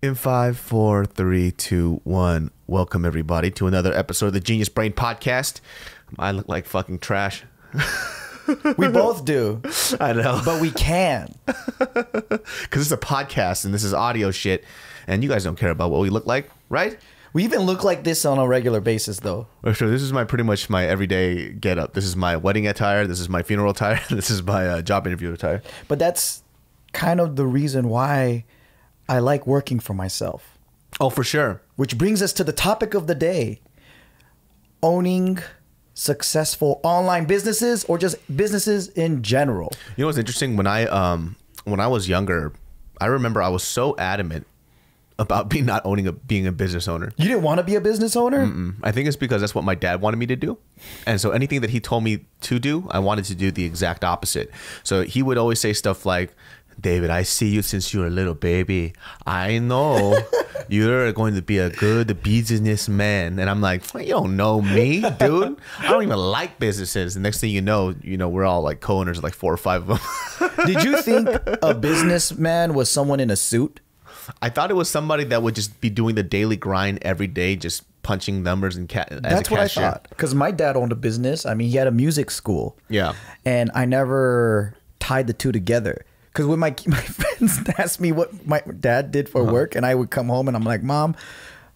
In five, four, three, two, one. Welcome everybody to another episode of the Genius Brain Podcast. I look like fucking trash. We both do. I know. But we can. Because it's a podcast and this is audio shit. And you guys don't care about what we look like, right? We even look like this on a regular basis, though. So this is pretty much my everyday get up. This is my wedding attire. This is my funeral attire. This is my job interview attire. But that's kind of the reason why I like working for myself. Oh, for sure. Which brings us to the topic of the day. Owning successful online businesses or just businesses in general. You know what's interesting? When I was younger, I remember I was so adamant about being a business owner. You didn't want to be a business owner? I think it's because that's what my dad wanted me to do. And so anything that he told me to do, I wanted to do the exact opposite. So he would always say stuff like, David, I see you since you were a little baby. I know you're going to be a good businessman. And I'm like, you don't know me, dude. I don't even like businesses. The next thing you know, we're all like co-owners of like 4 or 5 of them. Did you think a businessman was someone in a suit? I thought it was somebody that would just be doing the daily grind every day, just punching numbers and That's what I thought. Because my dad owned a business. I mean, he had a music school. Yeah. And I never tied the two together. Because when my friends asked me what my dad did for work, and I would come home and I'm like, Mom,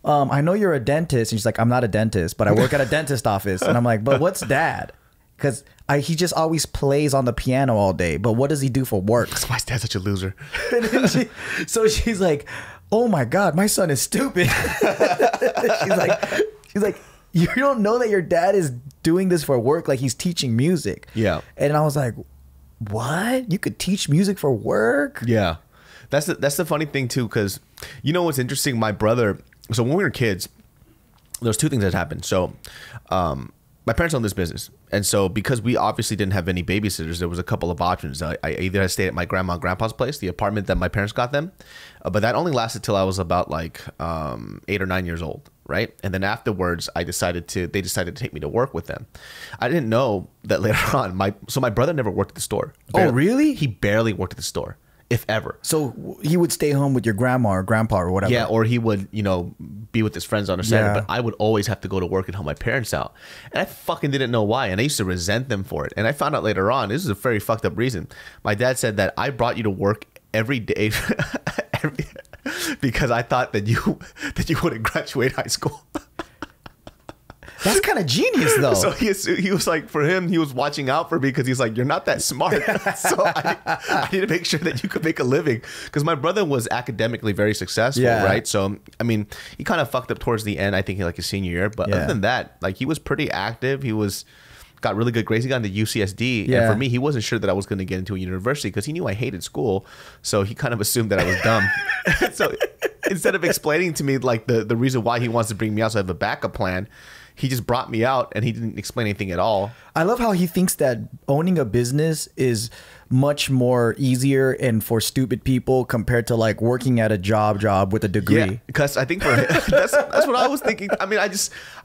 I know you're a dentist. And she's like, I'm not a dentist, but I work at a dentist office. And I'm like, but what's dad? Because he just always plays on the piano all day. But what does he do for work? That's why his dad's such a loser. So she's like, oh my God, my son is stupid. she's like, you don't know that your dad is doing this for work? Like he's teaching music. Yeah. And I was like, what? You could teach music for work? Yeah. That's the funny thing too, because you know what's interesting? My brother, so when we were kids, there's 2 things that happened. So my parents owned this business. And so because we obviously didn't have any babysitters, there was a couple of options. I either had stayed at my grandma and grandpa's place, the apartment that my parents got them. But that only lasted till I was about like 8 or 9 years old. Right. And then afterwards, they decided to take me to work with them. I didn't know that later on. My brother never worked at the store. Oh, really? He barely worked at the store, if ever. So he would stay home with your grandma or grandpa or whatever. Yeah. Or he would, be with his friends on a Saturday, but I would always have to go to work and help my parents out. And I fucking didn't know why. And I used to resent them for it. And I found out later on, this is a very fucked up reason. My dad said that I brought you to work every day because I thought that you wouldn't graduate high school. That's kind of genius, though. So he was like, for him, he was watching out for me because he's like, you're not that smart. So I need to make sure that you could make a living. Because my brother was academically very successful, right? So, I mean, he kind of fucked up towards the end, I think, like his senior year. But other than that, like he was pretty active. He got really good grades. He got into UCSD. And for me, he wasn't sure that I was going to get into a university because he knew I hated school. So he kind of assumed that I was dumb. So instead of explaining to me like the reason why he wants to bring me out so I have a backup plan, he just brought me out and he didn't explain anything at all. I love how he thinks that owning a business is much more easier and for stupid people compared to like working at a job with a degree. Yeah, because I think for him, that's what I was thinking. I mean, I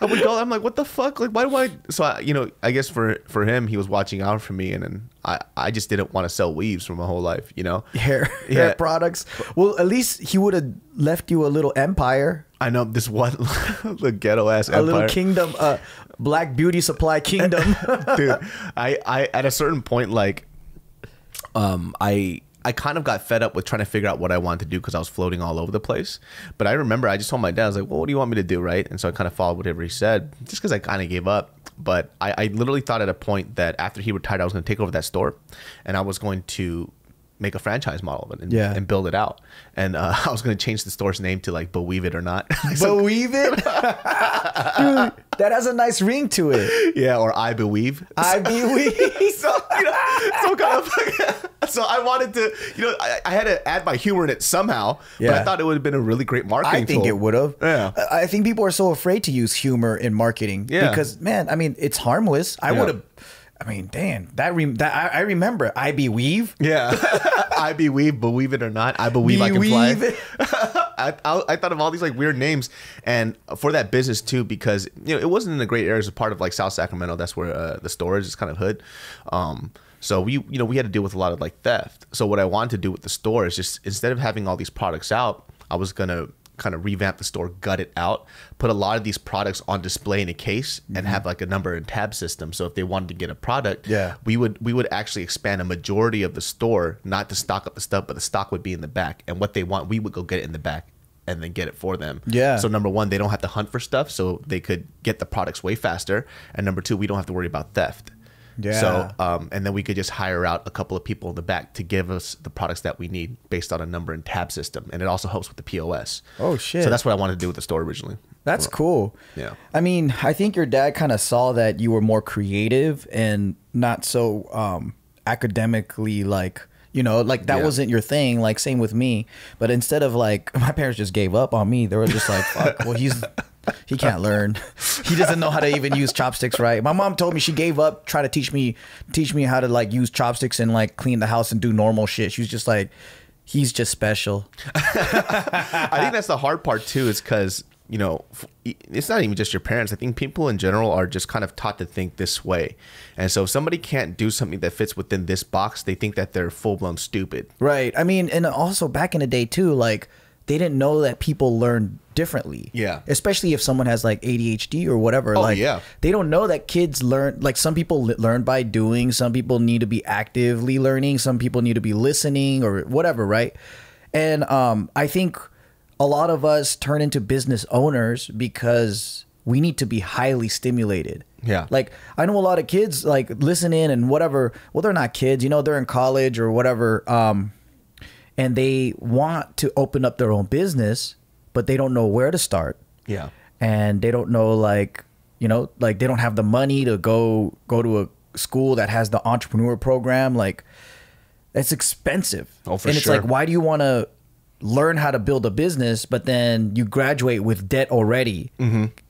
would go, I'm like, what the fuck? Like, why do I? So, I guess for him, he was watching out for me. And then I just didn't want to sell weaves for my whole life, Hair products. Well, at least he would have left you a little empire. I know this one the ghetto ass empire. A little kingdom, Black Beauty Supply Kingdom. Dude, I at a certain point, like, I kind of got fed up with trying to figure out what I wanted to do because I was floating all over the place. But I remember I just told my dad, I was like, well, what do you want me to do, right? And so I kind of followed whatever he said just because I kind of gave up. But I literally thought at a point that after he retired, I was going to take over that store and I was going to make a franchise model of it and build it out. And I was going to change the store's name to like Believe It or Not. Believe It? Dude, that has a nice ring to it. Yeah, or I Believe. I Believe. So I wanted to, I had to add my humor in it somehow, but I thought it would have been a really great marketing tool. I think it would have. Yeah. I think people are so afraid to use humor in marketing because, man, I mean, it's harmless. I would have. I mean, damn, I remember. I Believe. Yeah. I Believe, Believe It or Not. I Believe I Can Fly. I thought of all these like weird names, and for that business too, because it wasn't in a great area. It was a part of like South Sacramento. That's where the store is. It's kind of hood. So we had to deal with a lot of like theft. So what I wanted to do with the store is just instead of having all these products out, I was gonna kind of revamp the store, gut it out, put a lot of these products on display in a case, and have like a number and tab system. So if they wanted to get a product, we would actually expand a majority of the store, not to stock up the stuff, but the stock would be in the back. And what they want, we would go get it in the back and then get it for them. So number one, they don't have to hunt for stuff, so they could get the products way faster. And number two, we don't have to worry about theft. So, and then we could just hire out a couple of people in the back to give us the products that we need based on a number and tab system. And it also helps with the POS. Oh, shit. So that's what I wanted to do with the store originally. That's cool. Yeah. I mean, I think your dad kind of saw that you were more creative and not so academically, like, you know, like that wasn't your thing. Like, same with me. But instead of like, my parents just gave up on me. They were just like, fuck, well, he can't learn. He doesn't know how to even use chopsticks right. My mom told me she gave up trying to teach me how to like use chopsticks and like clean the house and do normal shit. She was just like, he's just special. I think that's the hard part too, is because, you know, it's not even just your parents. I think people in general are just kind of taught to think this way. And so if somebody can't do something that fits within this box, they think that they're full-blown stupid. Right. I mean, and also back in the day too, like, they didn't know that people learn differently. Yeah. Especially if someone has like ADHD or whatever. Oh, like, yeah. They don't know that kids learn. Like, some people learn by doing. Some people need to be actively learning. Some people need to be listening or whatever, right? And I think a lot of us turn into business owners because we need to be highly stimulated. Yeah. Like, I know a lot of kids like listen in and whatever. Well, they're not kids, you know, they're in college or whatever. And they want to open up their own business, but they don't know where to start. Yeah. And they don't know, like, you know, like they don't have the money to go to a school that has the entrepreneur program. Like, it's expensive. Oh, for sure. And it's like, why do you want to learn how to build a business, but then you graduate with debt already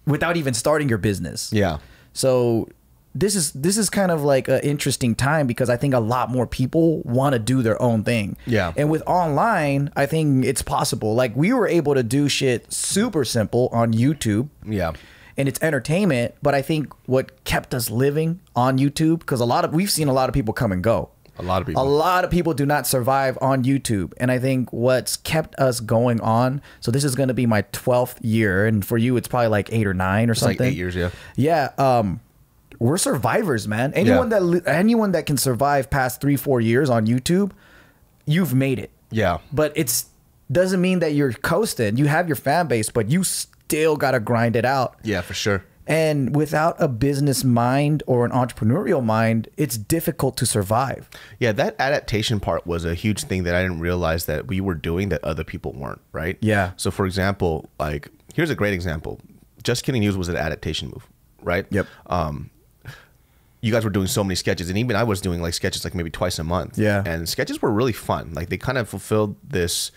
without even starting your business? Yeah. So this is kind of like an interesting time because I think a lot more people want to do their own thing. Yeah. And with online, I think it's possible. Like, we were able to do shit super simple on YouTube. Yeah. And it's entertainment, but I think what kept us living on YouTube, because we've seen a lot of people come and go. A lot of people do not survive on YouTube. And I think what's kept us going on, so this is going to be my 12th year, and for you it's probably like 8 or 9 or something. It's like 8 years, yeah. Yeah. We're survivors, man. Anyone that can survive past 3-4 years on YouTube, you've made it. Yeah. But it's doesn't mean that you're coasting. You have your fan base, but you still got to grind it out. Yeah, for sure. And without a business mind or an entrepreneurial mind, it's difficult to survive. Yeah, that adaptation part was a huge thing that I didn't realize that we were doing that other people weren't, right? Yeah. So for example, like, here's a great example. Just Kidding News was an adaptation move, right? Yep. You guys were doing so many sketches, and even I was doing like sketches like maybe twice a month. Yeah. And sketches were really fun. Like, they kind of fulfilled this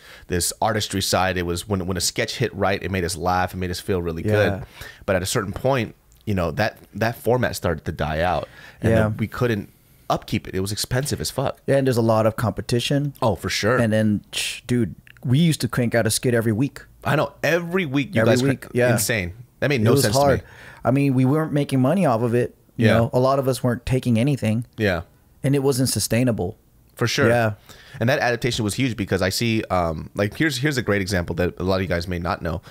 artistry side. It was when a sketch hit right, it made us laugh, it made us feel really good. But at a certain point, you know, that format started to die out, and then we couldn't upkeep it. It was expensive as fuck. Yeah, and there's a lot of competition. Oh, for sure. And then, dude, we used to crank out a skit every week. I know, every week you guys insane. That made no sense to me. I mean, we weren't making money off of it. You know, a lot of us weren't taking anything. Yeah. And it wasn't sustainable. For sure. Yeah. And that adaptation was huge because I see, like, here's a great example that a lot of you guys may not know.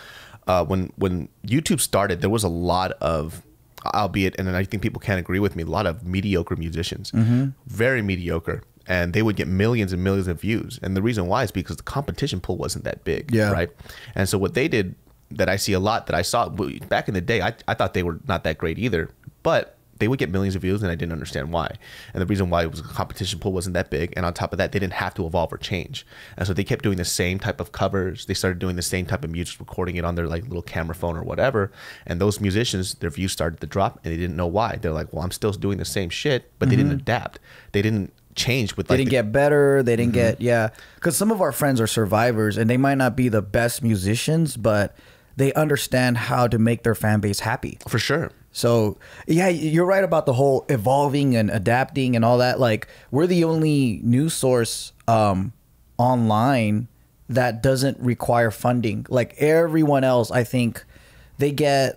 When YouTube started, there was a lot of, albeit, and I think people can't agree with me, a lot of mediocre musicians. Very mediocre. And they would get millions and millions of views. And the reason why is because the competition pool wasn't that big. Yeah. Right. And so what they did that I see a lot, that I saw back in the day, I thought they were not that great either. But they would get millions of views, and I didn't understand why. And the reason why was the competition pool wasn't that big. And on top of that, they didn't have to evolve or change. And so they kept doing the same type of covers. They started doing the same type of music, recording it on their like little camera phone or whatever. And those musicians, their views started to drop, and they didn't know why. They're like, well, I'm still doing the same shit, but they didn't adapt. They didn't change with, like, they didn't get better. They didn't get, because some of our friends are survivors, and they might not be the best musicians, but they understand how to make their fan base happy. For sure. So, yeah, you're right about the whole evolving and adapting and all that. Like, we're the only news source online that doesn't require funding. Like, everyone else, I think, they're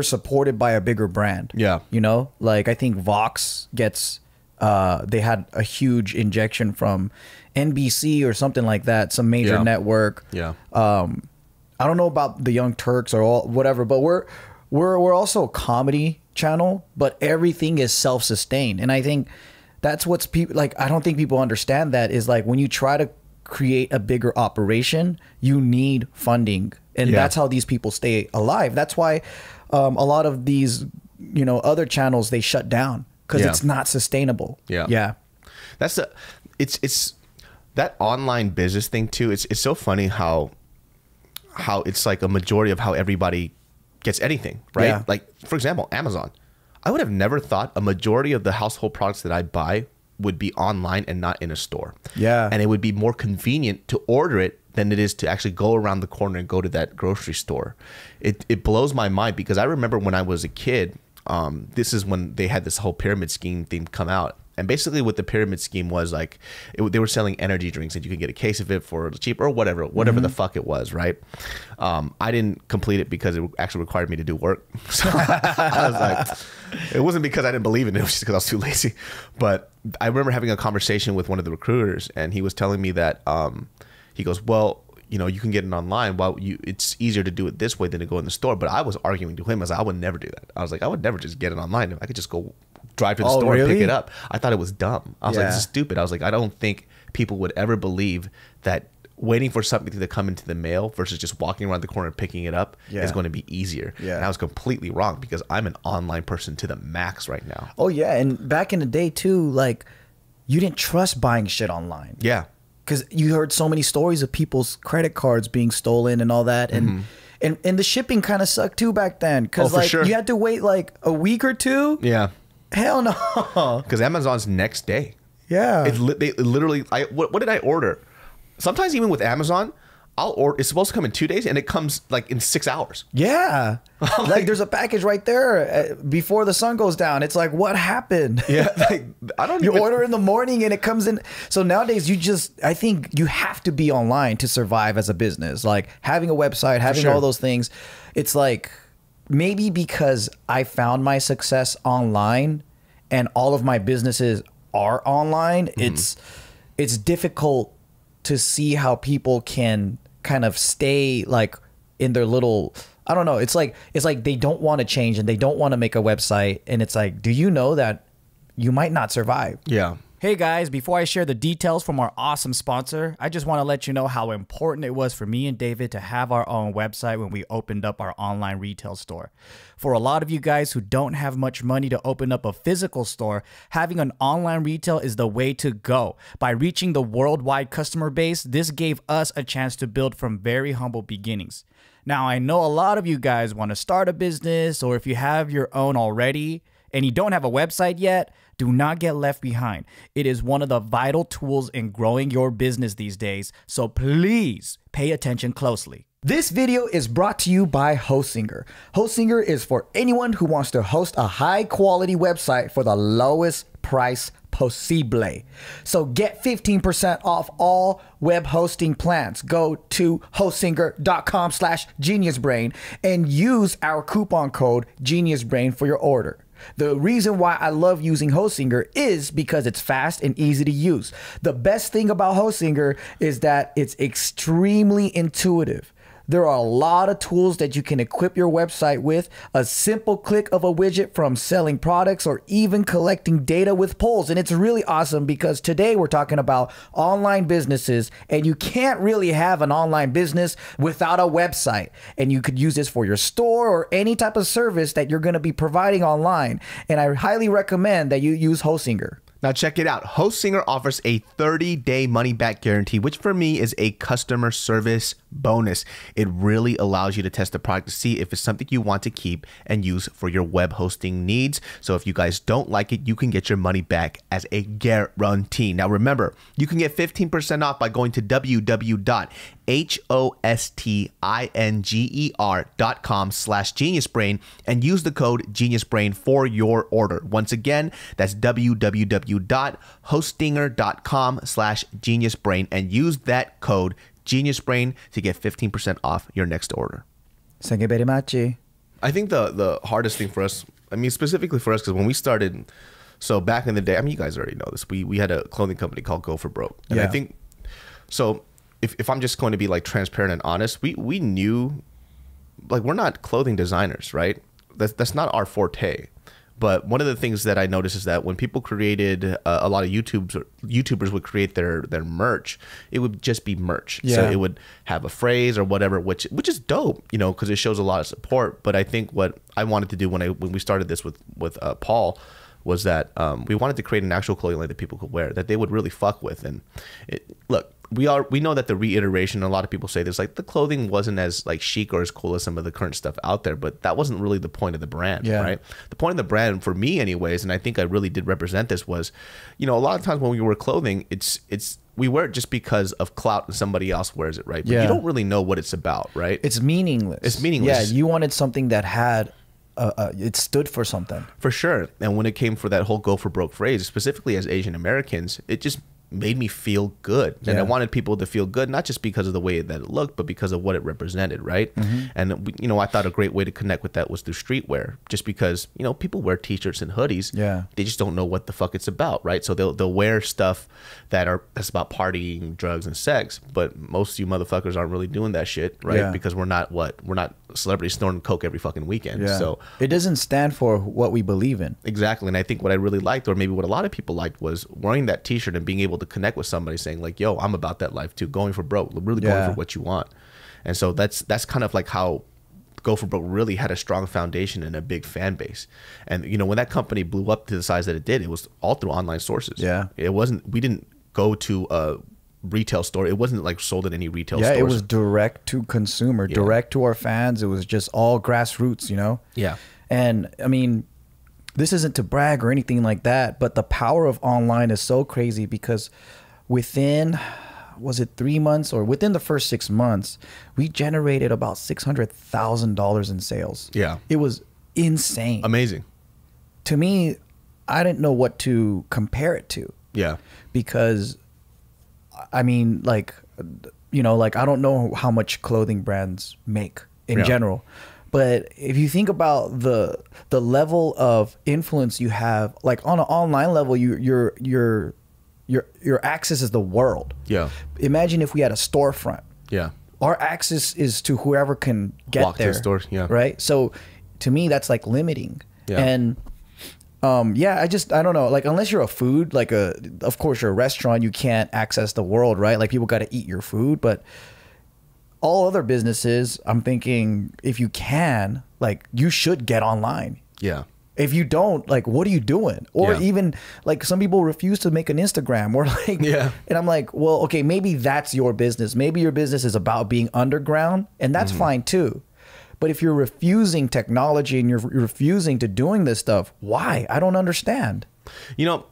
supported by a bigger brand. Yeah. You know? Like, I think Vox gets they had a huge injection from NBC or something like that, some major network. Yeah. I don't know about the Young Turks or all whatever, but we're also a comedy channel, but everything is self-sustained. And I think that's what's people like. I don't think people understand that is like when you try to create a bigger operation, you need funding, and that's how these people stay alive. That's why a lot of these, you know, other channels, they shut down because it's not sustainable. Yeah. That's it's that online business thing too. It's so funny how it's like a majority of how everybody gets anything, right? Yeah. Like, for example, Amazon. I would have never thought a majority of the household products that I buy would be online and not in a store. Yeah. And it would be more convenient to order it than it is to actually go around the corner and go to that grocery store. It blows my mind because I remember when I was a kid, this is when they had this whole pyramid scheme thing come out. And basically what the pyramid scheme was like, they were selling energy drinks and you could get a case of it for cheap or whatever the fuck it was, right? I didn't complete it because it actually required me to do work. So I was like, it wasn't because I didn't believe in it, it was just because I was too lazy. But I remember having a conversation with one of the recruiters and he was telling me that, he goes, well, you know, you can get it online. Well, it's easier to do it this way than to go in the store. But I was arguing to him as I would never do that. I was like, I would never just get it online. I could just go drive to the store and pick it up. I thought it was dumb. I was like, this is stupid. I was like, I don't think people would ever believe that waiting for something to come into the mail versus just walking around the corner and picking it up is going to be easier. And I was completely wrong because I'm an online person to the max right now. Oh yeah, and back in the day too, like you didn't trust buying shit online. Yeah. Because you heard so many stories of people's credit cards being stolen and all that. And and the shipping kind of sucked too back then. Because like you had to wait like a week or two. Yeah. Hell no. Because Amazon's next day. Yeah. They literally, what did I order? Sometimes even with Amazon, I'll order, it's supposed to come in 2 days and it comes like in 6 hours. Yeah. Like there's a package right there before the sun goes down. It's like, what happened? Yeah. Like, I don't You order in the morning and it comes in. So nowadays I think you have to be online to survive as a business. Like having a website, having all those things. It's like, maybe because I found my success online and all of my businesses are online, it's difficult to see how people can kind of stay like in their little, I don't know. It's like they don't want to change and they don't want to make a website. And it's like, do you know that you might not survive? Yeah. Hey guys, before I share the details from our awesome sponsor, I just want to let you know how important it was for me and David to have our own website when we opened up our online retail store. For a lot of you guys who don't have much money to open up a physical store, having an online retail is the way to go. By reaching the worldwide customer base, this gave us a chance to build from very humble beginnings. Now, I know a lot of you guys want to start a business, or if you have your own already and you don't have a website yet, do not get left behind. It is one of the vital tools in growing your business these days, so please pay attention closely. This video is brought to you by Hostinger. Hostinger is for anyone who wants to host a high-quality website for the lowest price possible. So get 15% off all web hosting plans. Go to hostinger.com/geniusbrain and use our coupon code GeniusBrain for your order. The reason why I love using Hostinger is because it's fast and easy to use. The best thing about Hostinger is that it's extremely intuitive. There are a lot of tools that you can equip your website with. A simple click of a widget from selling products or even collecting data with polls. And it's really awesome because today we're talking about online businesses and you can't really have an online business without a website. And you could use this for your store or any type of service that you're going to be providing online. And I highly recommend that you use Hostinger. Now check it out. Hostinger offers a 30-day money-back guarantee, which for me is a customer service bonus. It really allows you to test the product to see if it's something you want to keep and use for your web hosting needs. So if you guys don't like it, you can get your money back as a guarantee. Now remember, you can get 15% off by going to www.hostinger.com/geniusbrain and use the code GeniusBrain for your order. Once again, that's www.hostinger.com/geniusbrain and use that code GeniusBrain to get 15% off your next order. Thank you very much. I think the hardest thing for us, I mean, specifically for us, because when we started So back in the day, I mean, you guys already know this. We had a clothing company called Go for Broke, and I think so. If I'm just going to be like transparent and honest, we knew, like, we're not clothing designers, right? That's not our forte. But one of the things that I noticed is that when people created a lot of YouTubers would create their merch, it would just be merch. Yeah. So it would have a phrase or whatever, which is dope, you know, because it shows a lot of support. But I think what I wanted to do when we started this with Paul was that we wanted to create an actual clothing line that people could wear, that they would really fuck with. And look, we know that the reiteration, a lot of people say this, like, the clothing wasn't as like chic or as cool as some of the current stuff out there, but that wasn't really the point of the brand, right? The point of the brand, for me anyways, and I think I really did represent this, was, you know, a lot of times when we wear clothing, we wear it just because of clout and somebody else wears it, right? But you don't really know what it's about, right? It's meaningless. It's meaningless. Yeah, you wanted something that had it stood for something. For sure. And when it came for that whole Go for Broke phrase, specifically as Asian Americans, it just made me feel good. And I wanted people to feel good, not just because of the way that it looked, but because of what it represented, right? And, you know, I thought a great way to connect with that was through streetwear, just because, you know, people wear t-shirts and hoodies. They just don't know what the fuck it's about, right? So they'll wear stuff that's about partying, drugs, and sex, but most of you motherfuckers aren't really doing that shit, right? Because we're not celebrities snorting coke every fucking weekend. So it doesn't stand for what we believe in. Exactly. And I think what I really liked, or maybe what a lot of people liked, was wearing that t-shirt and being able to connect with somebody saying like, yo, I'm about that life too, going for broke, really going for what you want. And so that's kind of like how Go for Broke really had a strong foundation and a big fan base. And, you know, when that company blew up to the size that it did, it was all through online sources. We didn't go to a retail store. It wasn't like sold at any retail stores. It was direct to consumer, direct to our fans. It was just all grassroots, you know? And I mean, this isn't to brag or anything like that, but the power of online is so crazy because within, was it 3 months or within the first 6 months, we generated about $600,000 in sales. It was insane. Amazing. To me, I didn't know what to compare it to. Because I mean, like, you know, like, I don't know how much clothing brands make in general, but if you think about the level of influence you have, like on an online level, your access is the world. Imagine if we had a storefront. Our access is to whoever can get walk there. To the store. Right. So to me, that's like limiting. And I don't know, like, unless you're a food, like of course you're a restaurant, you can't access the world, right? Like, people got to eat your food, but all other businesses, I'm thinking, if you can, like, you should get online. If you don't, like, what are you doing? Or even, like, some people refuse to make an Instagram or like, and I'm like, well, okay, maybe that's your business. Maybe your business is about being underground, and that's fine too. But if you're refusing technology and you're refusing to doing this stuff, why? I don't understand. You know,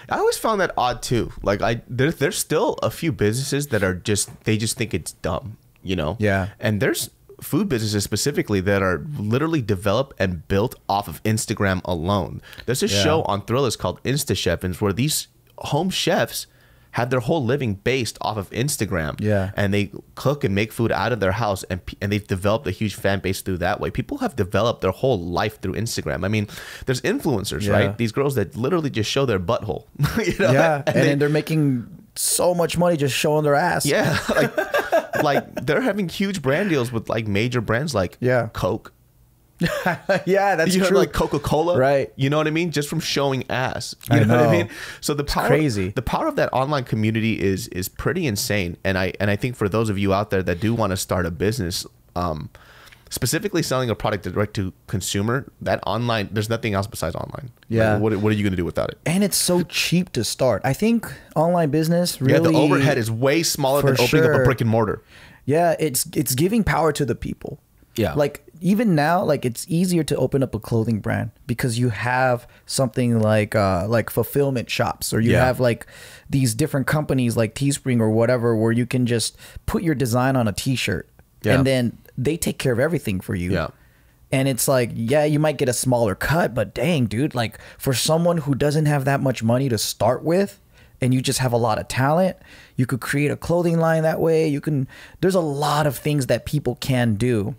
I always found that odd too. Like, there's still a few businesses that are they just think it's dumb, you know? And there's food businesses specifically that are literally developed and built off of Instagram alone. There's a show on Thrillers called InstaChef, where these home chefs had their whole living based off of Instagram. And they cook and make food out of their house, and they've developed a huge fan base through that way. People have developed their whole life through Instagram. I mean, there's influencers, right? These girls that literally just show their butthole. You know? And then they're making so much money just showing their ass. Like they're having huge brand deals with like major brands like Coke. That's you know, true. like Coca-Cola, right? You know what I mean? Just from showing ass. You know what I mean? So the power, the power of that online community is pretty insane. And I think for those of you out there that do want to start a business, specifically selling a product direct to consumer, that online, there's nothing else besides online. Like, what are you going to do without it? And it's so cheap to start. I think online business really, the overhead is way smaller than opening up a brick and mortar. It's giving power to the people. Like, even now, like, it's easier to open up a clothing brand because you have something like fulfillment shops, or you have like these different companies like Teespring or whatever, where you can just put your design on a t-shirt and then they take care of everything for you. And it's like, you might get a smaller cut, but dang, dude, like, for someone who doesn't have that much money to start with, and you just have a lot of talent, you could create a clothing line that way. There's a lot of things that people can do.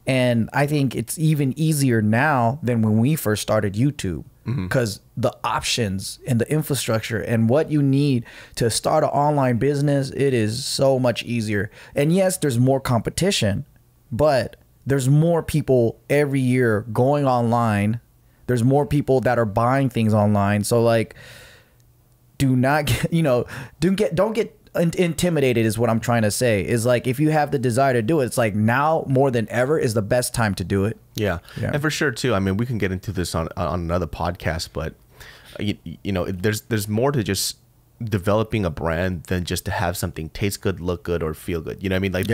And I think it's even easier now than when we first started YouTube. because the options and the infrastructure and what you need to start an online business, it is so much easier. And yes, there's more competition, but there's more people every year going online. There's more people that are buying things online. So like, do not get, don't get intimidated is what I'm trying to say. Is like, if you have the desire to do it, it's like now more than ever is the best time to do it. Yeah. And for sure too, I mean, we can get into this on another podcast, but there's more to just developing a brand than just to have something taste good, look good, or feel good. You know what I mean? Like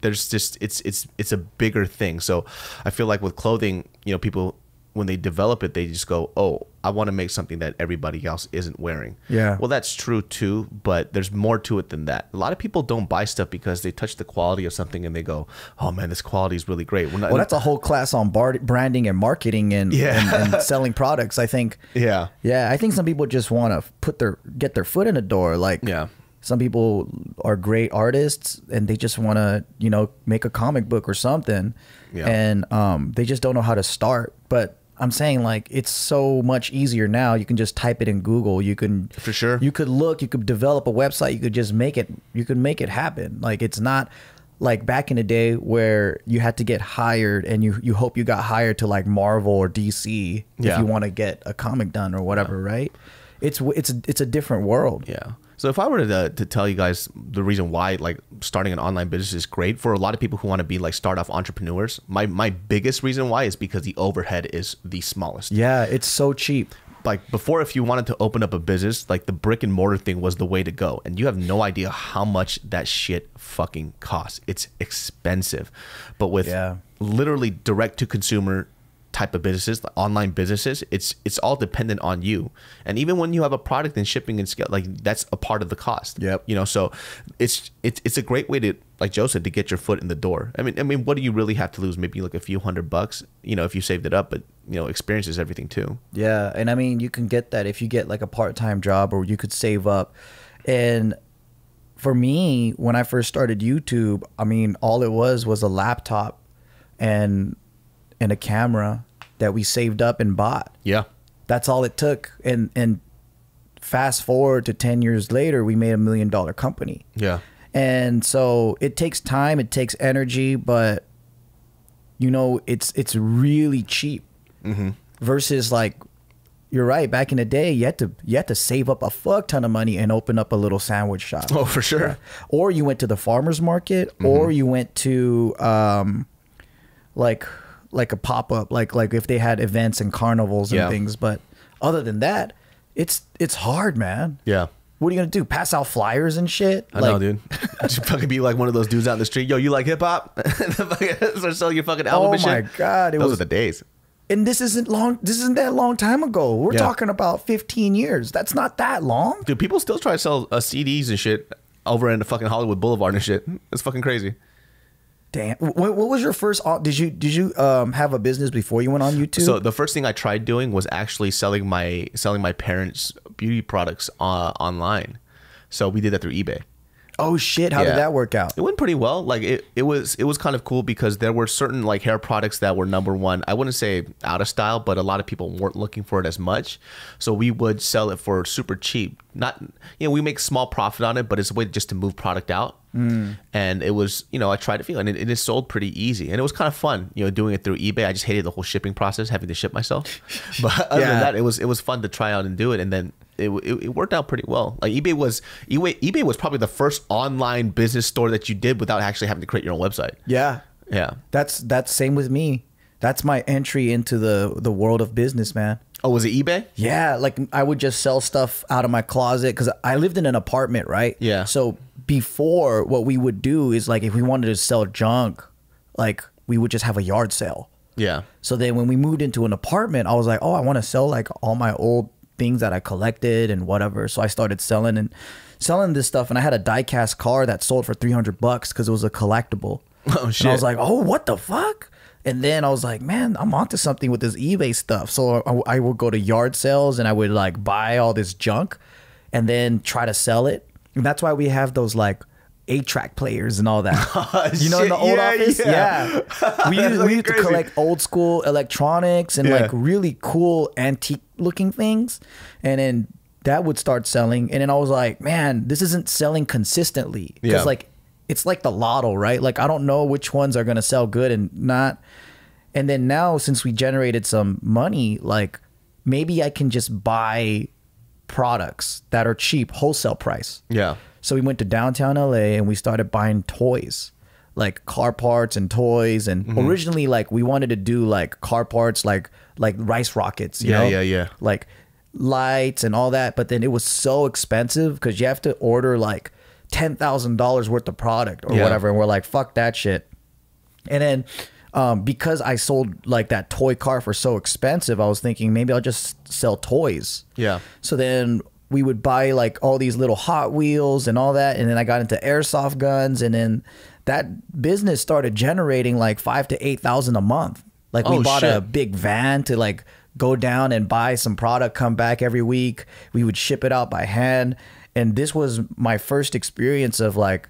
there's just, it's a bigger thing. So I feel like with clothing, people, when they develop it, they just go, oh, I want to make something that everybody else isn't wearing. Yeah. Well, that's true too, but there's more to it than that. A lot of people don't buy stuff because they touch the quality of something and they go, oh man, this quality is really great. Well, that's a whole class on branding and marketing and selling products, I think. Yeah. I think some people just want to get their foot in the door. Like, some people are great artists and they just want to, make a comic book or something. Yeah. And they just don't know how to start. But I'm saying, like, it's so much easier now. You can just type it in Google. You can, for sure, you could develop a website. You could just make it happen. Like, it's not like back in the day where you had to get hired and you hope you got hired to like Marvel or DC if you want to get a comic done or whatever, right? It's a different world. Yeah. So if I were to tell you guys the reason why like starting an online business is great for a lot of people who want to be like start off entrepreneurs, my biggest reason why is because the overhead is the smallest. Yeah, it's so cheap. Like before, if you wanted to open up a business, like the brick and mortar thing was the way to go. And you have no idea how much that shit fucking costs. It's expensive. But with literally direct to consumer type of businesses, the online businesses, it's all dependent on you. And even when you have a product and shipping and scale, like that's a part of the cost. Yep. So it's a great way to, like Joe said, to get your foot in the door. I mean, what do you really have to lose? Maybe like a few $100, if you saved it up, but experience is everything too. Yeah. And I mean, you can get that if you get like a part-time job, or you could save up. And for me, when I first started YouTube, I mean, all it was a laptop and a camera that we saved up and bought. Yeah. That's all it took. And fast forward to 10 years later, we made $1 million company. Yeah. And so it takes time, it takes energy, but it's really cheap. Versus like, you're right, back in the day, you had to save up a fuck ton of money and open up a little sandwich shop. Oh, for sure. Yeah. Or you went to the farmer's market, or you went to like a pop-up, like if they had events and carnivals and things. But other than that, it's hard, man. Yeah. What are you gonna do? Pass out flyers and shit? I know, dude. Just fucking be like one of those dudes out in the street. Yo, you like hip hop? Start selling your fucking album and shit. Oh my god, those are the days. And this isn't that long time ago. We're talking about 15 years. That's not that long. Dude, people still try to sell CDs and shit over in the fucking Hollywood Boulevard and shit. It's fucking crazy. Damn. What was your first? Did you have a business before you went on YouTube? So the first thing I tried doing was actually selling my parents' beauty products online. So we did that through eBay. Oh shit! How did that work out? It went pretty well. Like it was kind of cool because there were certain like hair products that were number one. I wouldn't say out of style, but a lot of people weren't looking for it as much. So we would sell it for super cheap. Not we make small profit on it, but it's a way just to move product out. And it was I tried to feel and it is sold pretty easy, and it was kind of fun doing it through eBay. I just hated the whole shipping process, having to ship myself, but other than that, it was fun to try out and do it. And then it worked out pretty well. Like eBay was probably the first online business store that you did without actually having to create your own website. Yeah that's same with me. That's my entry into the world of business, man. Oh, was it eBay? Yeah, like I would just sell stuff out of my closet because I lived in an apartment, right? Yeah. So before, what we would do is like if we wanted to sell junk, like we would just have a yard sale. Yeah. So then when we moved into an apartment, I was like, oh, I want to sell like all my old things that I collected and whatever. So I started selling this stuff, and I had a die-cast car that sold for $300 because it was a collectible. Oh shit! And I was like, oh, what the fuck? And then I was like, man, I'm onto something with this eBay stuff. So I would go to yard sales and I would like buy all this junk and then try to sell it. And that's why we have those like 8-track players and all that. You know, in the old office? Yeah. We used to crazy. collect old school electronics and like really cool antique looking things. And then that would start selling. And then I was like, man, this isn't selling consistently. Because like, it's like the lotto, right? Like, I don't know which ones are going to sell good and not. And then now, since we generated some money, like maybe I can just buy products that are cheap, wholesale price. Yeah. So we went to downtown LA and we started buying toys, like car parts and toys. And originally, like we wanted to do like car parts, like rice rockets, you know? Yeah. Like lights and all that. But then it was so expensive because you have to order like $10,000 worth of product or whatever. And we're like, fuck that shit. And then because I sold like that toy car for so expensive, I was thinking maybe I'll just sell toys. Yeah. So then we would buy like all these little Hot Wheels and all that. And then I got into airsoft guns. And then that business started generating like $5,000 to $8,000 a month. Like we bought a big van to like go down and buy some product, come back every week. We would ship it out by hand. And this was my first experience of like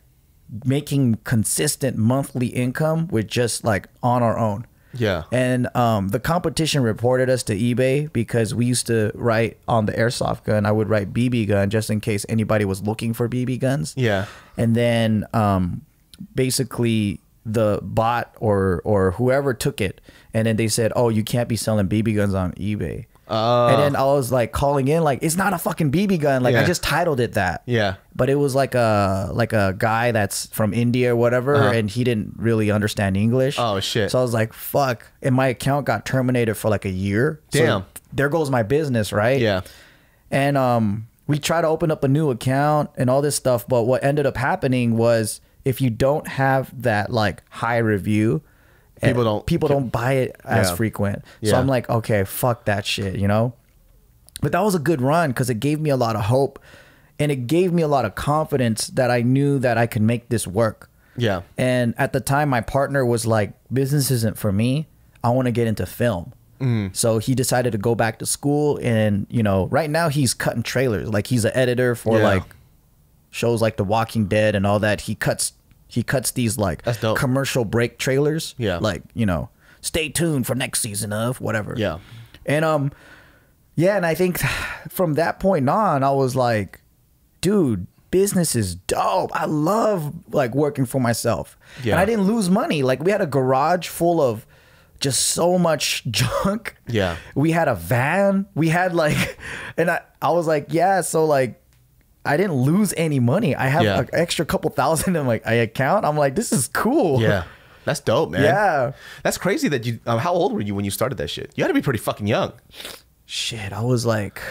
making consistent monthly income with just like on our own. Yeah. And the competition reported us to eBay because we used to write on the airsoft gun. I would write BB gun just in case anybody was looking for BB guns. Yeah. And then basically the bot or whoever took it, and then they said, oh, you can't be selling BB guns on eBay. And then I was like calling in like, it's not a fucking BB gun. Like I just titled it that. Yeah. But it was like a guy that's from India or whatever, and he didn't really understand English. Oh shit. So I was like, fuck. And my account got terminated for like a year. Damn. So there goes my business, right? Yeah. And we tried to open up a new account and all this stuff, but what ended up happening was if you don't have that like high review, people don't buy it as frequent. So I'm like, okay, fuck that shit, you know? But that was a good run because it gave me a lot of hope and it gave me a lot of confidence that I knew that I could make this work. Yeah. And at the time, my partner was like, business isn't for me. I want to get into film. So he decided to go back to school and, you know, right now he's cutting trailers. Like he's an editor for like shows like The Walking Dead and all that. He cuts these like commercial break trailers. Yeah. Like, you know, stay tuned for next season of whatever. Yeah. And and I think from that point on, I was like, dude, business is dope. I love like working for myself. Yeah. And I didn't lose money. Like we had a garage full of just so much junk. Yeah. We had a van. We had like, and I was like, yeah, so like, I didn't lose any money. I have an extra couple thousand in my account. I'm like, this is cool. Yeah. That's dope, man. Yeah. That's crazy that you, how old were you when you started that shit? You had to be pretty fucking young. Shit, I was like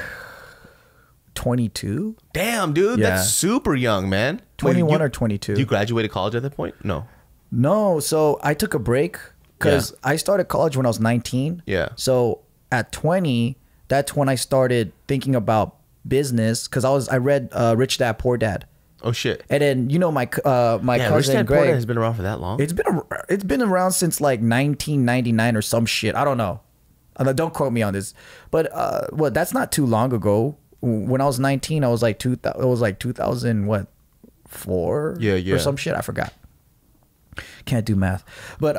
22. Damn, dude. Yeah. That's super young, man. 21 or 22. You graduated college at that point? No. No. So I took a break because I started college when I was 19. Yeah. So at 20, that's when I started thinking about business because I read Rich Dad Poor Dad. Oh shit! And then you know my cousin Rich Dad Greg Poor Dad has been around for that long. It's been around since like 1999 or some shit. I don't know. Don't quote me on this. But well, that's not too long ago. When I was 19, I was like it was like 2000 what 4? Yeah. Or some shit. I forgot. Can't do math. But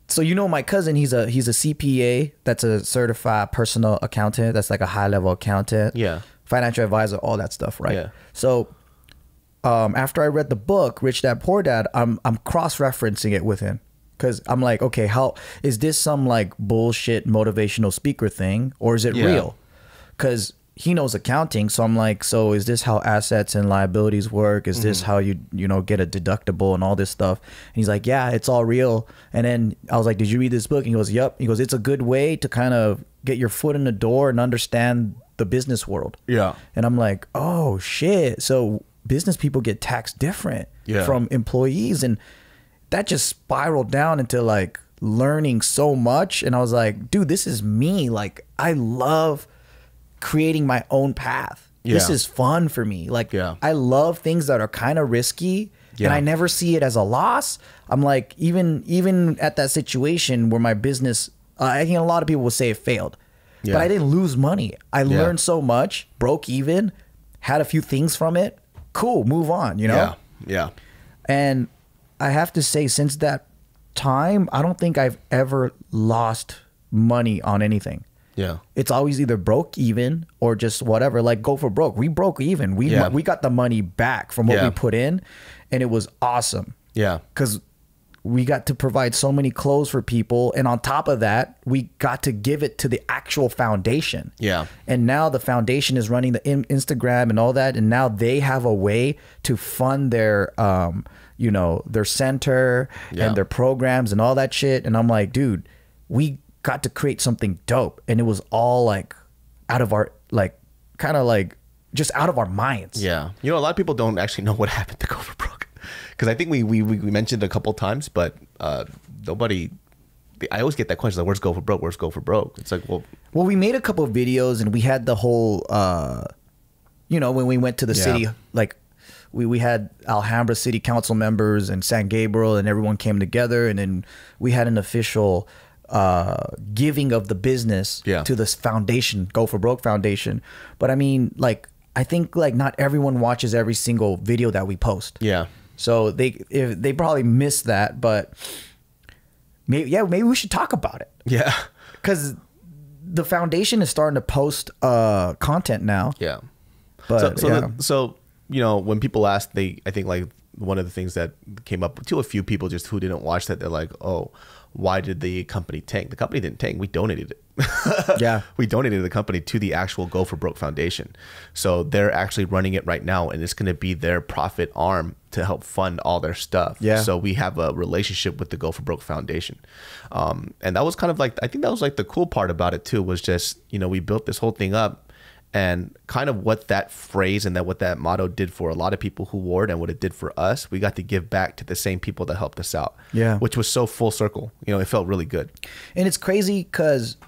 so you know my cousin, he's a CPA, that's a certified personal accountant, that's like a high level accountant. Yeah. Financial advisor, all that stuff, right? Yeah. So after I read the book, Rich Dad Poor Dad, I'm cross-referencing it with him. Cause I'm like, okay, how is this some like bullshit motivational speaker thing or is it real? Cause he knows accounting, so I'm like, so is this how assets and liabilities work? Is this how you know get a deductible and all this stuff? And he's like, yeah, it's all real. And then I was like, did you read this book? And he goes, yep. He goes, it's a good way to kind of get your foot in the door and understand the business world. Yeah. And I'm like, oh shit. So business people get taxed different from employees, and that just spiraled down into like learning so much. And I was like, dude, this is me. Like I love creating my own path. This is fun for me. Like I love things that are kind of risky and I never see it as a loss. I'm like, even at that situation where my business, I think a lot of people would say it failed, but I didn't lose money. I learned so much, broke even, had a few things from it. Cool, move on, you know? Yeah. And I have to say, since that time, I don't think I've ever lost money on anything. Yeah. It's always either broke even or just whatever. Like Go for Broke, we broke even. We got the money back from what we put in, and it was awesome. Yeah. Because we got to provide so many clothes for people, and on top of that, we got to give it to the actual foundation. Yeah. And now the foundation is running the Instagram and all that, and now they have a way to fund their their center and their programs and all that shit. And I'm like, dude, we got to create something dope, and it was all like out of our just out of our minds. Yeah. A lot of people don't actually know what happened to Go for Broke. Because I think we mentioned it a couple times, but nobody. I always get that question like, "Where's Go for Broke? Where's Go for Broke?" It's like, well, we made a couple of videos, and we had the whole, when we went to the city, like we had Alhambra City Council members and San Gabriel, and everyone came together, and then we had an official giving of the business to this foundation, Go for Broke Foundation. But I mean, like, I think like not everyone watches every single video that we post. Yeah. So they probably missed that, but maybe we should talk about it. Yeah. Because the foundation is starting to post content now. Yeah. But so when people ask, I think like one of the things that came up to a few people just who didn't watch that, they're like, oh, why did the company tank? The company didn't tank. We donated it. Yeah. We donated the company to the actual Go for Broke Foundation. So they're actually running it right now, and it's going to be their profit arm to help fund all their stuff. Yeah. So we have a relationship with the Go for Broke Foundation. And that was kind of like, I think that was like the cool part about it too, was just, we built this whole thing up, and kind of what that phrase and what that motto did for a lot of people who wore it and what it did for us, we got to give back to the same people that helped us out. Yeah. Which was so full circle. It felt really good. And it's crazy because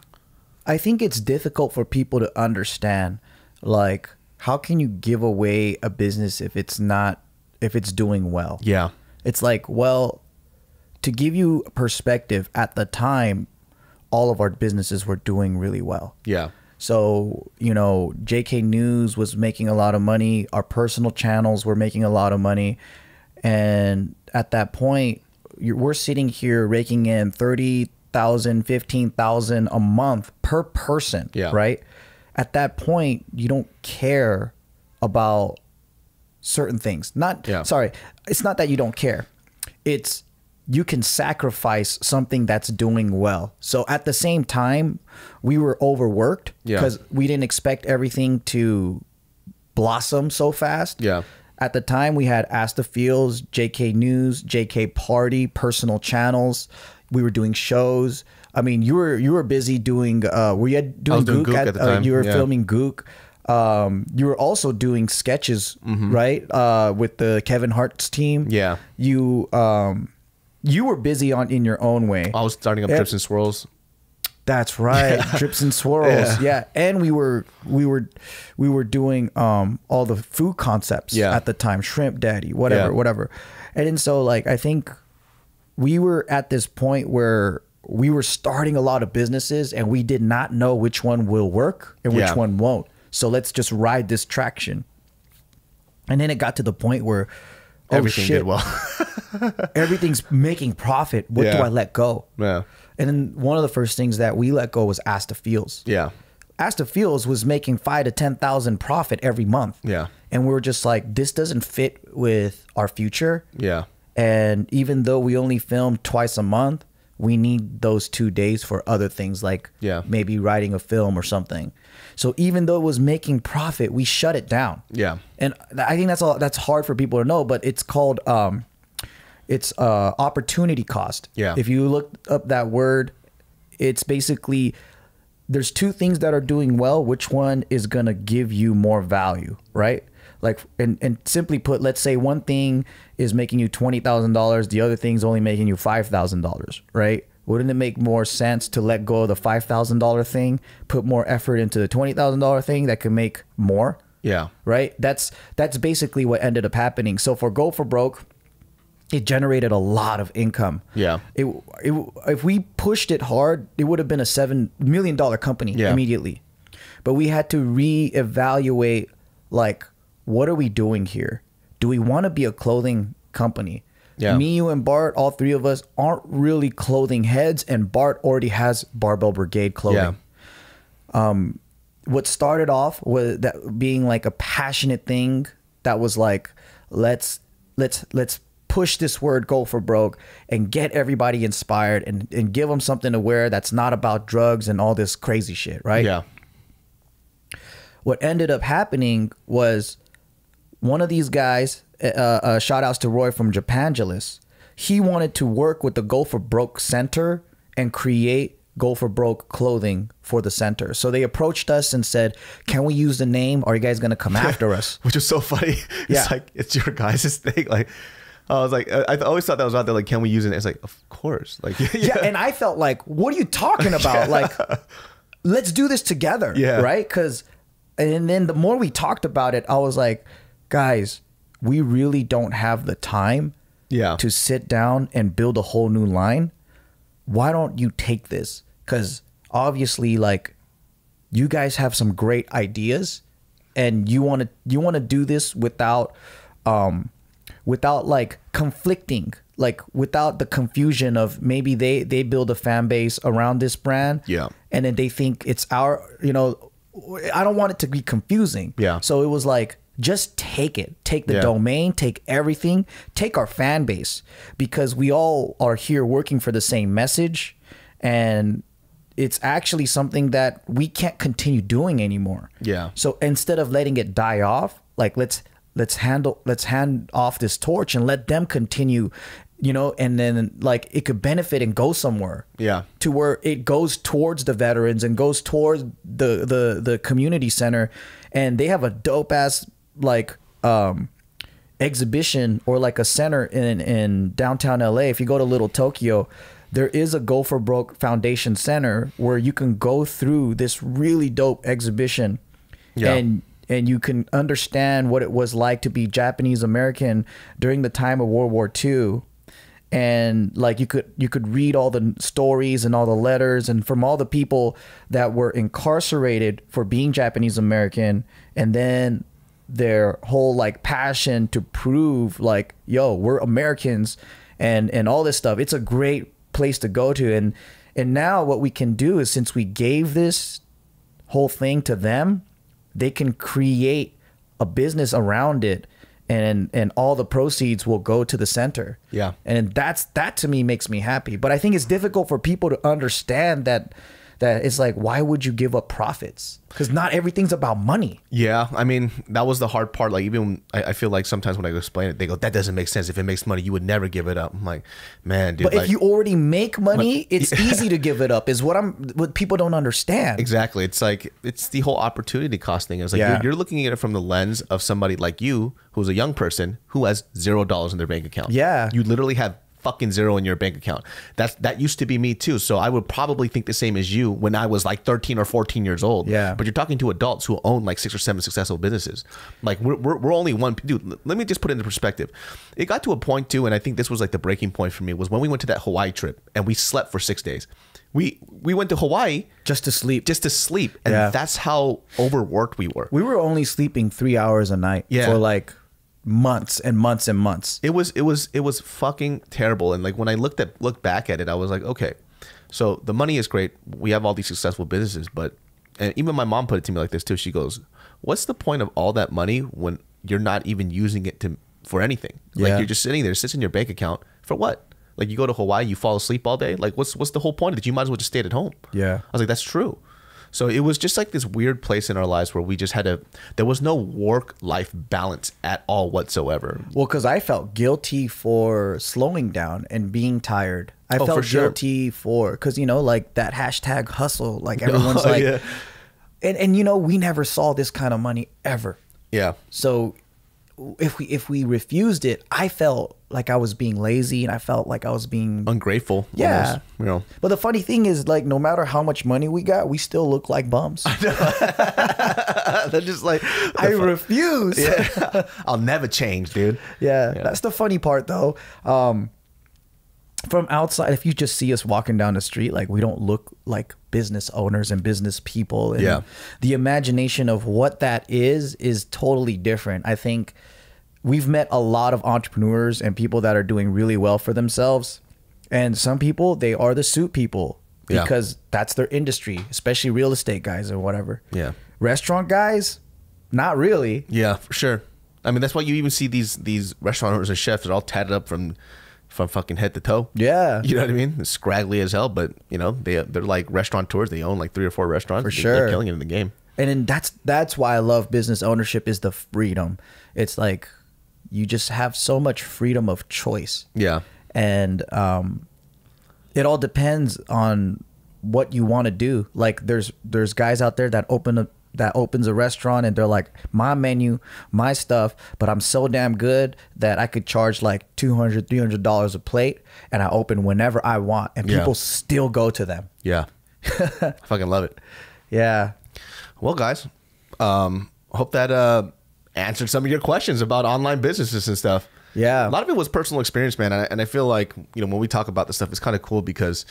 I think it's difficult for people to understand, like, how can you give away a business if it's doing well? Yeah. It's like, well, to give you perspective, at the time, all of our businesses were doing really well. Yeah. So, JK News was making a lot of money. Our personal channels were making a lot of money. And at that point, we're sitting here raking in $30,000, $15,000 a month per person. Yeah. Right. At that point, you don't care about certain things. Sorry, it's not that you don't care. It's you can sacrifice something that's doing well. So at the same time, we were overworked because we didn't expect everything to blossom so fast. Yeah. At the time, we had Ask the Fields, JK News, JK Party, personal channels. We were doing shows. I mean, you were busy doing. Were you doing Gook at the time? You were filming Gook. You were also doing sketches, right? With the Kevin Hart's team. Yeah. You were busy in your own way. I was starting up Drips and Swirls. That's right, Drips and Swirls. Yeah, and we were doing all the food concepts at the time, Shrimp Daddy, whatever. And then so like I think we were at this point where we were starting a lot of businesses and we did not know which one will work and which one won't. So let's just ride this traction. And then it got to the point where everything did well. Everything's making profit. What do I let go? Yeah. And then one of the first things that we let go was Ask the Fields. Yeah. Ask the Fields was making $5,000 to $10,000 profit every month. Yeah. And we were just like, this doesn't fit with our future. Yeah. And even though we only film twice a month, we need those 2 days for other things like maybe writing a film or something. So even though it was making profit, we shut it down. Yeah. And I think that's hard for people to know, but it's called opportunity cost. Yeah. If you look up that word, it's basically there's two things that are doing well. Which one is gonna give you more value, right? Like, and simply put, let's say one thing is making you $20,000, the other thing's only making you $5,000, right? Wouldn't it make more sense to let go of the $5,000 thing, put more effort into the $20,000 thing that could make more? Yeah. Right? That's basically what ended up happening. So for Go for Broke, it generated a lot of income. Yeah. If we pushed it hard, it would have been a $7 million company immediately. But we had to reevaluate, like, what are we doing here? Do we want to be a clothing company. Yeah. Me, you, and Bart, all three of us aren't really clothing heads, and Bart already has Barbell Brigade clothing. What started off with that being like a passionate thing that was like, let's push this word go for broke and get everybody inspired and give them something to wear that's not about drugs and all this crazy shit, right? Yeah. What ended up happening was one of these guys, shout outs to Roy from Japangelis, he wanted to work with the Go for Broke Center and create Go for Broke clothing for the center. So they approached us and said, can we use the name? Or are you guys going to come after us? Which is so funny. It's like, it's your guys' thing. Like, I was like, I always thought that was out there. Like, can we use it? It's like, of course. Like, yeah. And I felt like, what are you talking about? Like, let's do this together. Yeah. Right? And then the more we talked about it, I was like, guys, we really don't have the time to sit down and build a whole new line. Why don't you take this? Because obviously, like, you guys have some great ideas, and you want to do this without like conflicting, like without the confusion of maybe they build a fan base around this brand, and then they think it's our, I don't want it to be confusing. So it was like, just take the domain, take everything, take our fan base, because we all are here working for the same message, and it's actually something that we can't continue doing anymore. So instead of letting it die off, like let's hand off this torch and let them continue, and then like it could benefit and go somewhere. To where it goes towards the veterans and goes towards the community center, and they have a dope ass like exhibition or like a center in downtown LA. If you go to Little Tokyo, there is a Go for Broke Foundation Center where you can go through this really dope exhibition, and you can understand what it was like to be Japanese American during the time of World War II. And like you could read all the stories and all the letters and from all the people that were incarcerated for being Japanese American, and then their whole like passion to prove like, yo, we're Americans and all this stuff. It's a great place to go to. And now what we can do is, since we gave this whole thing to them, they can create a business around it, and all the proceeds will go to the center. And that to me makes me happy. But I think it's difficult for people to understand that it's like, why would you give up profits? Because not everything's about money. I mean, that was the hard part. Like, even I feel like sometimes when I explain it, they go, that doesn't make sense. If it makes money, you would never give it up. I'm like, man, dude. But if you already make money, it's easy to give it up, is what people don't understand. Exactly. It's like, it's the whole opportunity cost thing. It's like, you're looking at it from the lens of somebody like you, who's a young person who has $0 in their bank account. You literally have fucking zero in your bank account. That used to be me too. So I would probably think the same as you when I was like 13 or 14 years old. But you're talking to adults who own like 6 or 7 successful businesses. Like we're only one dude. Let me just put it into perspective. It got to a point too, and I think this was like the breaking point for me, was when we went to that Hawaii trip and we slept for 6 days. We went to Hawaii just to sleep. And that's how overworked we were. We were only sleeping 3 hours a night for like months and months and months. It was fucking terrible. And like when I looked back at it, I was like, okay, so the money is great. We have all these successful businesses, and even my mom put it to me like this too. She goes, what's the point of all that money when you're not even using it for anything? Like you're just sitting there, it sits in your bank account for what? Like you go to Hawaii, you fall asleep all day. Like what's the whole point of it? You might as well just stay at home. I was like, that's true. So it was just like this weird place in our lives where we just there was no work-life balance at all whatsoever. Well, because I felt guilty for slowing down and being tired. I felt guilty because, like that hashtag hustle, like everyone's and we never saw this kind of money ever. So if we refused it, I felt like I was being lazy, and I felt like I was being ungrateful. Almost, But the funny thing is, like, no matter how much money we got, we still look like bums. They're just like, I refuse. I'll never change, dude. That's the funny part, though. From outside, if you just see us walking down the street, like, we don't look like business owners and business people. And the imagination of what that is totally different. I think we've met a lot of entrepreneurs and people that are doing really well for themselves. And some people, they are the suit people because that's their industry, especially real estate guys or whatever. Yeah. Restaurant guys, not really. Yeah, for sure. I mean, that's why you even see these restaurant owners and chefs are all tatted up from fucking head to toe. Yeah. You know what I mean? It's scraggly as hell, but you know, they're like restaurateurs. They own like 3 or 4 restaurants. For sure. They're killing it in the game. And then that's why I love business ownership is the freedom. It's like you just have so much freedom of choice. Yeah. And it all depends on what you want to do. Like there's guys out there that opens a restaurant and they're like, my menu, my stuff, but I'm so damn good that I could charge like $200, $300 a plate and I open whenever I want and people still go to them. Yeah. I fucking love it. Yeah. Well, guys, hope that answered some of your questions about online businesses and stuff. Yeah. A lot of it was personal experience, man. And I feel like, you know, when we talk about this stuff, it's kind of cool because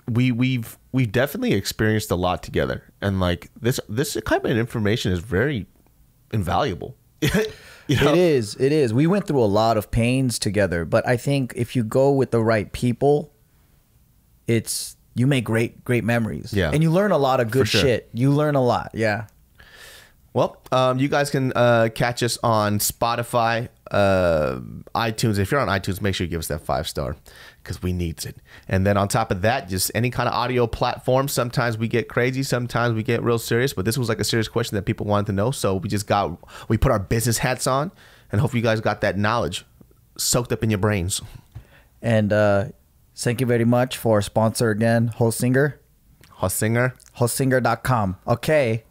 we've definitely experienced a lot together. And like this kind of information is very invaluable. You know? It is. We went through a lot of pains together, but I think if you go with the right people, you make great memories. Yeah. And you learn a lot of good shit. You learn a lot. Yeah. Well, you guys can catch us on Spotify, iTunes. If you're on iTunes, make sure you give us that 5-star because we need it. And then on top of that, just any kind of audio platform. Sometimes we get crazy, sometimes we get real serious, but this was like a serious question that people wanted to know. So we put our business hats on and hopefully you guys got that knowledge soaked up in your brains. And thank you very much for our sponsor again, Holsinger. Holsinger. Holsinger.com. Okay.